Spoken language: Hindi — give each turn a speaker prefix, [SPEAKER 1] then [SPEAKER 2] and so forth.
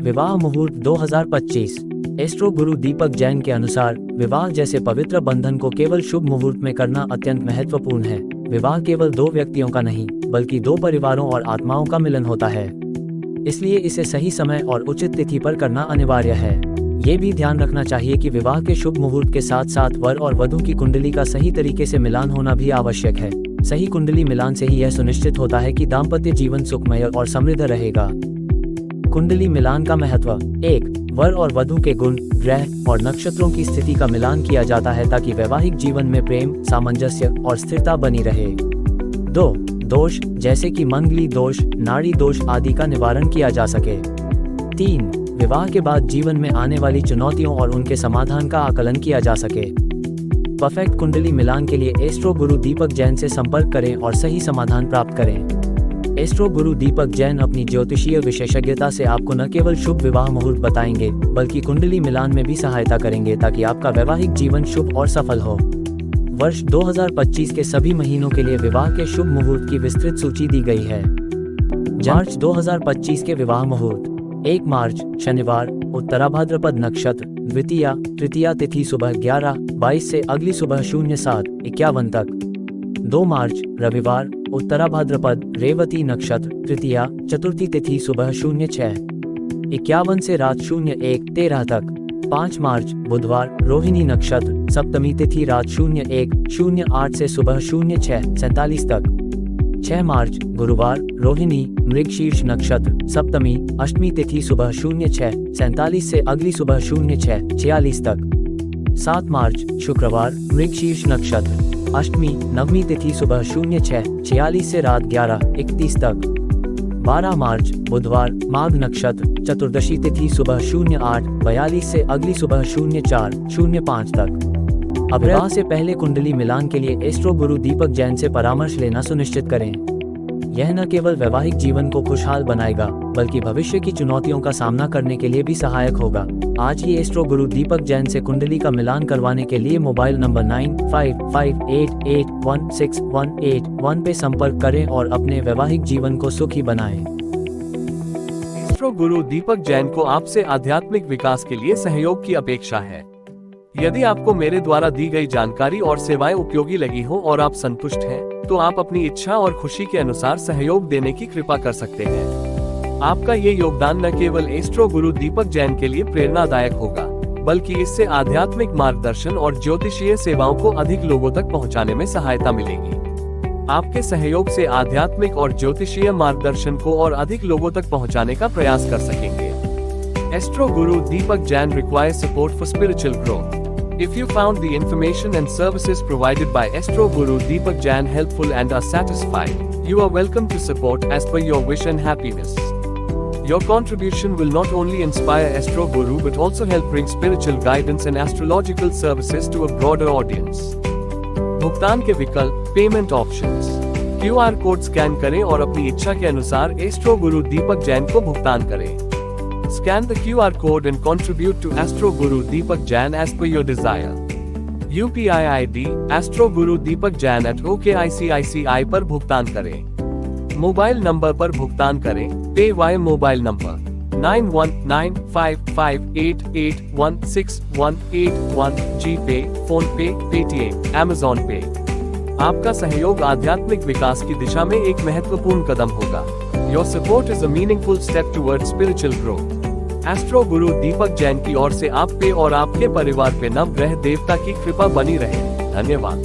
[SPEAKER 1] विवाह मुहूर्त 2025। एस्ट्रो गुरु दीपक जैन के अनुसार विवाह जैसे पवित्र बंधन को केवल शुभ मुहूर्त में करना अत्यंत महत्वपूर्ण है। विवाह केवल दो व्यक्तियों का नहीं, बल्कि दो परिवारों और आत्माओं का मिलन होता है। इसलिए इसे सही समय और उचित तिथि पर करना अनिवार्य है। ये भी ध्यान रखना चाहिए कि विवाह के शुभ मुहूर्त के साथ साथ वर और वधू की कुंडली का सही तरीके से मिलान होना भी आवश्यक है। सही कुंडली मिलान से ही यह सुनिश्चित होता है कि दाम्पत्य जीवन सुखमय और समृद्ध रहेगा। कुंडली मिलान का महत्व। 1. वर और वधू के गुण, ग्रह और नक्षत्रों की स्थिति का मिलान किया जाता है ताकि वैवाहिक जीवन में प्रेम, सामंजस्य और स्थिरता बनी रहे। 2. दोष जैसे कि मंगली दोष, नाड़ी दोष आदि का निवारण किया जा सके। 3. विवाह के बाद जीवन में आने वाली चुनौतियों और उनके समाधान का आकलन किया जा सके। परफेक्ट कुंडली मिलान के लिए एस्ट्रो गुरु दीपक जैन से संपर्क करें और सही समाधान प्राप्त करें। एस्ट्रो गुरु दीपक जैन अपनी ज्योतिषीय विशेषज्ञता से आपको न केवल शुभ विवाह मुहूर्त बताएंगे, बल्कि कुंडली मिलान में भी सहायता करेंगे ताकि आपका वैवाहिक जीवन शुभ और सफल हो। वर्ष 2025 के सभी महीनों के लिए विवाह के शुभ मुहूर्त की विस्तृत सूची दी गई है। मार्च 2025 के विवाह मुहूर्त। 1 मार्च शनिवार, उत्तराभाद्रपद नक्षत्र, द्वितीया तृतीया तिथि सुबह 11:22 से अगली सुबह 07:51 तक। 2 मार्च रविवार, उत्तराभाद्रपद रेवती नक्षत्र, तृतीया चतुर्थी तिथि सुबह 06:51 से रात 01:13 तक। 5 मार्च बुधवार, रोहिणी नक्षत्र, सप्तमी तिथि रात 01:08 से सुबह 06:47 तक। 6 मार्च गुरुवार, रोहिणी मृगशीर्ष नक्षत्र, सप्तमी अष्टमी तिथि सुबह 06:47 से अगली सुबह 06:46 तक। 7 मार्च शुक्रवार, मृगशीर्ष नक्षत्र, अष्टमी नवमी तिथि सुबह 06:46 से रात 11:31 तक। 12 मार्च बुधवार, माघ नक्षत्र, चतुर्दशी तिथि सुबह 08:42 से अगली सुबह 04:05 तक। विवाह से पहले कुंडली मिलान के लिए एस्ट्रो गुरु दीपक जैन से परामर्श लेना सुनिश्चित करें। यह न केवल वैवाहिक जीवन को खुशहाल बनाएगा, बल्कि भविष्य की चुनौतियों का सामना करने के लिए भी सहायक होगा। आज ही एस्ट्रो गुरु दीपक जैन से कुंडली का मिलान करवाने के लिए मोबाइल नंबर 9558816181 पे संपर्क करें और अपने वैवाहिक जीवन को सुखी बनाएं।
[SPEAKER 2] एस्ट्रो गुरु दीपक जैन को आपसे आध्यात्मिक विकास के लिए सहयोग की अपेक्षा है। यदि आपको मेरे द्वारा दी गई जानकारी और सेवाएं उपयोगी लगी हो और आप संतुष्ट हैं, तो आप अपनी इच्छा और खुशी के अनुसार सहयोग देने की कृपा कर सकते हैं। आपका ये योगदान न केवल एस्ट्रो गुरु दीपक जैन के लिए प्रेरणादायक होगा, बल्कि इससे आध्यात्मिक मार्गदर्शन और ज्योतिषीय सेवाओं को अधिक लोगों तक पहुंचाने में सहायता मिलेगी। आपके सहयोग से आध्यात्मिक और ज्योतिषीय मार्गदर्शन को और अधिक लोगों तक पहुंचाने का प्रयास कर सकेंगे। Astro Guru Deepak Jain requires support for spiritual growth. If you found the information and services provided by Astro Guru Deepak Jain helpful and are satisfied, you are welcome to support as per your wish and happiness. Your contribution will not only inspire Astro Guru but also help bring spiritual guidance and astrological services to a broader audience. भुगतान के विकल्प, payment options. QR code scan करें और अपनी इच्छा के अनुसार एस्ट्रो गुरु दीपक जैन को भुगतान करें। Scan the QR code and contribute to Astro Guru Deepak Jain as per your desire. UPI ID Astro Guru Deepak Jain at OKICICI पर भुगतान करें। मोबाइल नंबर पर भुगतान करें। पे वाई मोबाइल नंबर 919558816181 जीपे, फोन पे, पेटीएम, अमेज़न पे। आपका सहयोग आध्यात्मिक विकास की दिशा में एक महत्वपूर्ण कदम होगा। Your support is a meaningful step towards spiritual growth. Astro गुरु दीपक जैन की ओर से आप पे और आपके परिवार पे नवग्रह देवता की कृपा बनी रहे। धन्यवाद।